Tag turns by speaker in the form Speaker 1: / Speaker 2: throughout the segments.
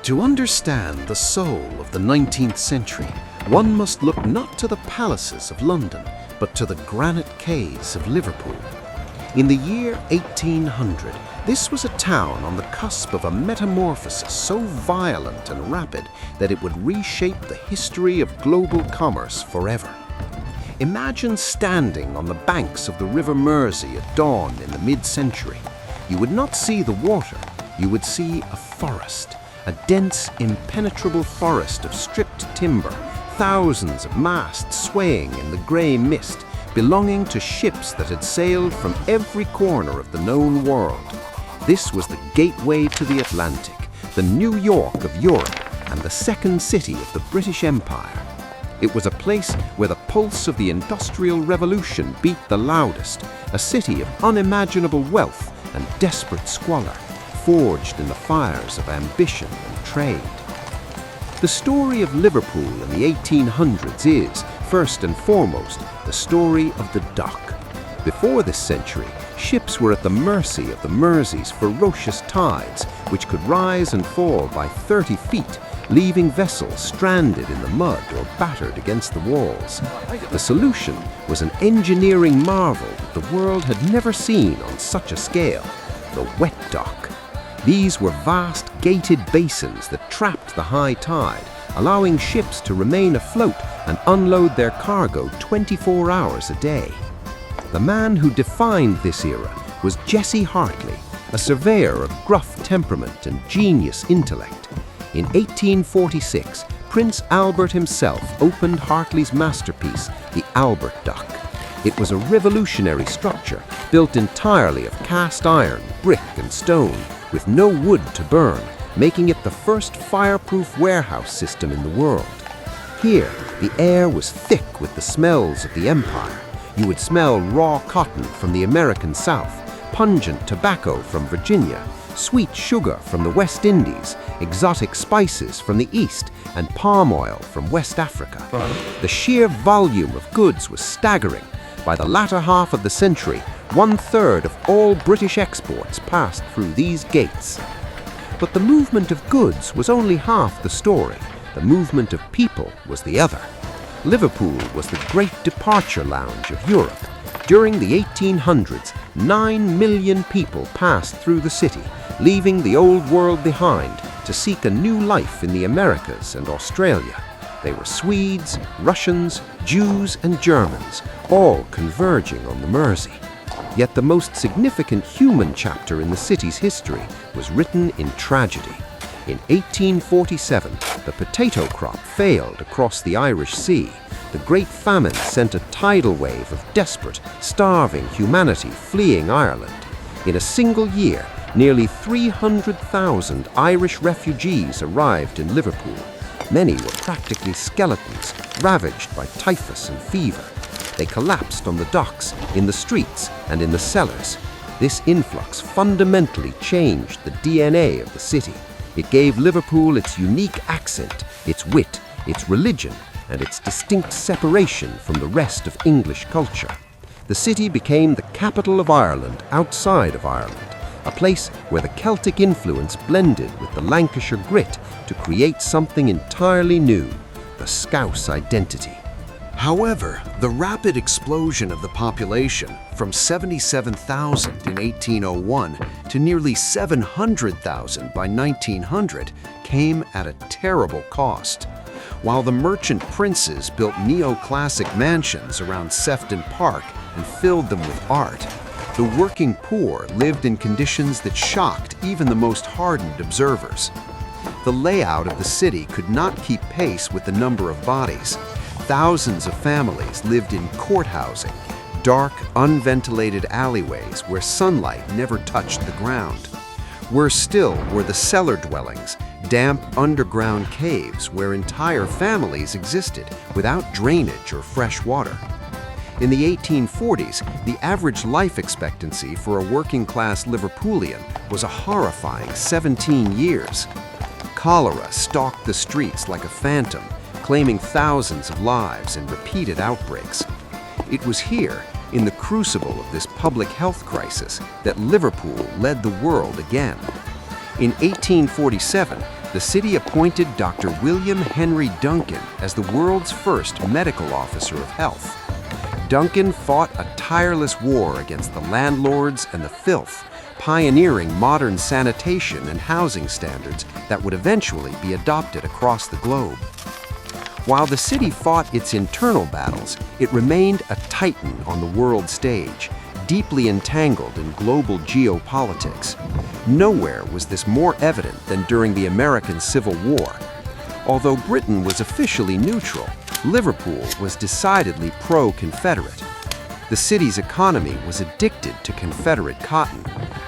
Speaker 1: To understand the soul of the 19th century, one must look not to the palaces of London, but to the granite quays of Liverpool. In the year 1800, this was a town on the cusp of a metamorphosis so violent and rapid that it would reshape the history of global commerce forever. Imagine standing on the banks of the River Mersey at dawn in the mid-century. You would not see the water, you would see a forest, a dense, impenetrable forest of stripped timber, thousands of masts swaying in the grey mist, belonging to ships that had sailed from every corner of the known world. This was the gateway to the Atlantic, the New York of Europe, and the second city of the British Empire. It was a place where the pulse of the Industrial Revolution beat the loudest, a city of unimaginable wealth and desperate squalor, forged in the fires of ambition and trade. The story of Liverpool in the 1800s is, first and foremost, the story of the dock. Before this century, ships were at the mercy of the Mersey's ferocious tides, which could rise and fall by 30 feet, leaving vessels stranded in the mud or battered against the walls. The solution was an engineering marvel that the world had never seen on such a scale: the wet dock. These were vast gated basins that trapped the high tide, allowing ships to remain afloat and unload their cargo 24 hours a day. The man who defined this era was Jesse Hartley, a surveyor of gruff temperament and genius intellect. In 1846, Prince Albert himself opened Hartley's masterpiece, the Albert Dock. It was a revolutionary structure built entirely of cast iron, brick, and stone, with no wood to burn, making it the first fireproof warehouse system in the world. Here, the air was thick with the smells of the empire. You would smell raw cotton from the American South, pungent tobacco from Virginia, sweet sugar from the West Indies, exotic spices from the East, and palm oil from West Africa. The sheer volume of goods was staggering. By the latter half of the century, 1/3 of all British exports passed through these gates. But the movement of goods was only half the story. The movement of people was the other. Liverpool was the great departure lounge of Europe. During the 1800s, 9 million people passed through the city, leaving the old world behind to seek a new life in the Americas and Australia. They were Swedes, Russians, Jews, and Germans, all converging on the Mersey. Yet the most significant human chapter in the city's history was written in tragedy. In 1847, the potato crop failed across the Irish Sea. The Great Famine sent a tidal wave of desperate, starving humanity fleeing Ireland. In a single year, nearly 300,000 Irish refugees arrived in Liverpool. Many were practically skeletons, ravaged by typhus and fever. They collapsed on the docks, in the streets, and in the cellars. This influx fundamentally changed the DNA of the city. It gave Liverpool its unique accent, its wit, its religion, and its distinct separation from the rest of English culture. The city became the capital of Ireland outside of Ireland, a place where the Celtic influence blended with the Lancashire grit to create something entirely new, the Scouse identity.
Speaker 2: However, the rapid explosion of the population from 77,000 in 1801 to nearly 700,000 by 1900 came at a terrible cost. While the merchant princes built neoclassic mansions around Sefton Park and filled them with art, the working poor lived in conditions that shocked even the most hardened observers. The layout of the city could not keep pace with the number of bodies. Thousands of families lived in court housing, dark, unventilated alleyways where sunlight never touched the ground. Worse still were the cellar dwellings, damp underground caves where entire families existed without drainage or fresh water. In the 1840s, the average life expectancy for a working-class Liverpoolian was a horrifying 17 years. Cholera stalked the streets like a phantom, claiming thousands of lives in repeated outbreaks. It was here, in the crucible of this public health crisis, that Liverpool led the world again. In 1847, the city appointed Dr. William Henry Duncan as the world's first medical officer of health. Duncan fought a tireless war against the landlords and the filth, pioneering modern sanitation and housing standards that would eventually be adopted across the globe. While the city fought its internal battles, it remained a titan on the world stage, deeply entangled in global geopolitics. Nowhere was this more evident than during the American Civil War. Although Britain was officially neutral, Liverpool was decidedly pro-Confederate. The city's economy was addicted to Confederate cotton.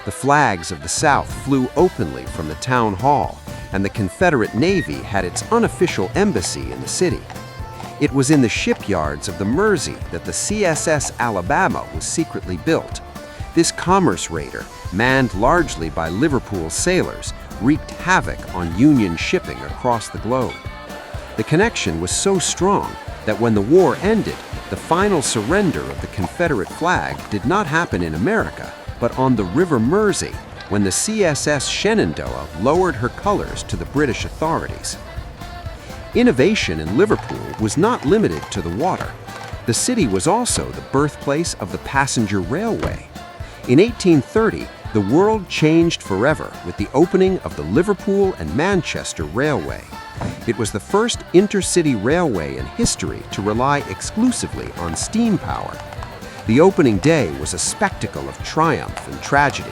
Speaker 2: The flags of the South flew openly from the town hall, and the Confederate Navy had its unofficial embassy in the city. It was in the shipyards of the Mersey that the CSS Alabama was secretly built. This commerce raider, manned largely by Liverpool sailors, wreaked havoc on Union shipping across the globe. The connection was so strong that when the war ended, the final surrender of the Confederate flag did not happen in America, but on the River Mersey, when the CSS Shenandoah lowered her colors to the British authorities. Innovation in Liverpool was not limited to the water. The city was also the birthplace of the passenger railway. In 1830, the world changed forever with the opening of the Liverpool and Manchester Railway. It was the first intercity railway in history to rely exclusively on steam power. The opening day was a spectacle of triumph and tragedy.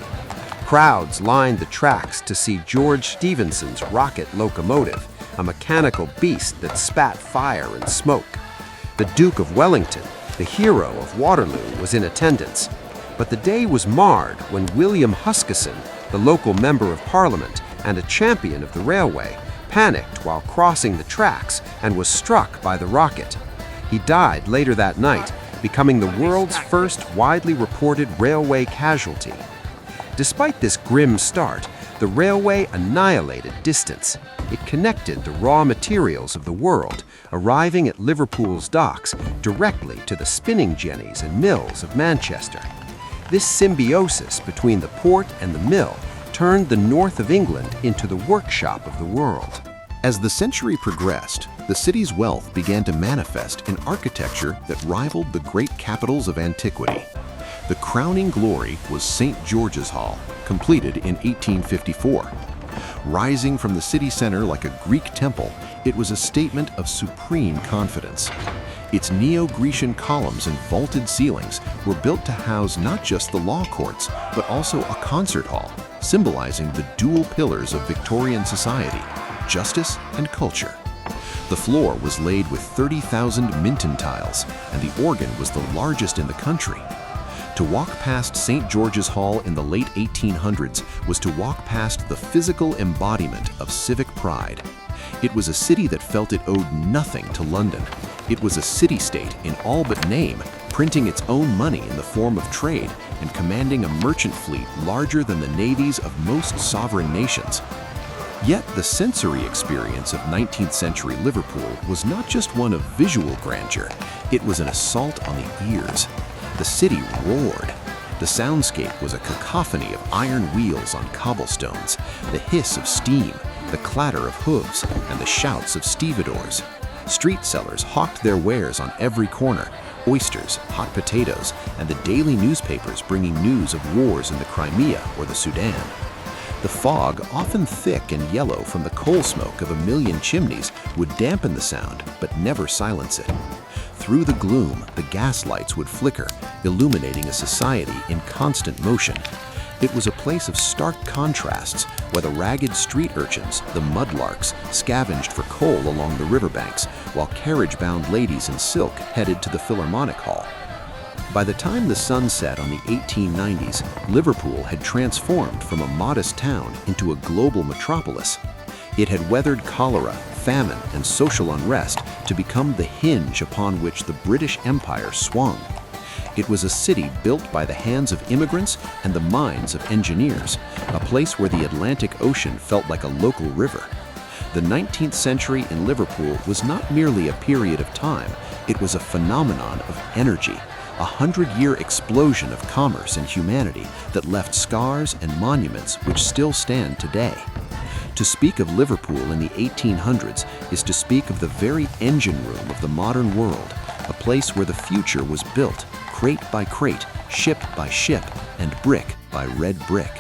Speaker 2: Crowds lined the tracks to see George Stephenson's rocket locomotive, a mechanical beast that spat fire and smoke. The Duke of Wellington, the hero of Waterloo, was in attendance. But the day was marred when William Huskisson, the local member of Parliament and a champion of the railway, panicked while crossing the tracks and was struck by the rocket. He died later that night, becoming the world's first widely reported railway casualty. Despite this grim start, the railway annihilated distance. It connected the raw materials of the world, arriving at Liverpool's docks directly to the spinning jennies and mills of Manchester. This symbiosis between the port and the mill turned the north of England into the workshop of the world.
Speaker 1: As the century progressed, the city's wealth began to manifest in architecture that rivaled the great capitals of antiquity. The crowning glory was St. George's Hall, completed in 1854. Rising from the city center like a Greek temple, it was a statement of supreme confidence. Its neo-Grecian columns and vaulted ceilings were built to house not just the law courts, but also a concert hall, symbolizing the dual pillars of Victorian society, justice and culture. The floor was laid with 30,000 Minton tiles, and the organ was the largest in the country. To walk past St. George's Hall in the late 1800s was to walk past the physical embodiment of civic pride. It was a city that felt it owed nothing to London. It was a city-state in all but name, printing its own money in the form of trade and commanding a merchant fleet larger than the navies of most sovereign nations. Yet the sensory experience of 19th century Liverpool was not just one of visual grandeur, it was an assault on the ears. The city roared. The soundscape was a cacophony of iron wheels on cobblestones, the hiss of steam, the clatter of hooves, and the shouts of stevedores. Street sellers hawked their wares on every corner, oysters, hot potatoes, and the daily newspapers bringing news of wars in the Crimea or the Sudan. The fog, often thick and yellow from the coal smoke of a million chimneys, would dampen the sound, but never silence it. Through the gloom, the gas lights would flicker, illuminating a society in constant motion. It was a place of stark contrasts, where the ragged street urchins, the mudlarks, scavenged for coal along the riverbanks, while carriage-bound ladies in silk headed to the Philharmonic Hall. By the time the sun set on the 1890s, Liverpool had transformed from a modest town into a global metropolis. It had weathered cholera, famine, and social unrest to become the hinge upon which the British Empire swung. It was a city built by the hands of immigrants and the minds of engineers, a place where the Atlantic Ocean felt like a local river. The 19th century in Liverpool was not merely a period of time, it was a phenomenon of energy,
Speaker 2: a 100-year explosion of commerce and humanity that left scars and monuments which still stand today. To speak of Liverpool in the 1800s is to speak of the very engine room of the modern world, a place where the future was built, crate by crate, ship by ship, and brick by red brick.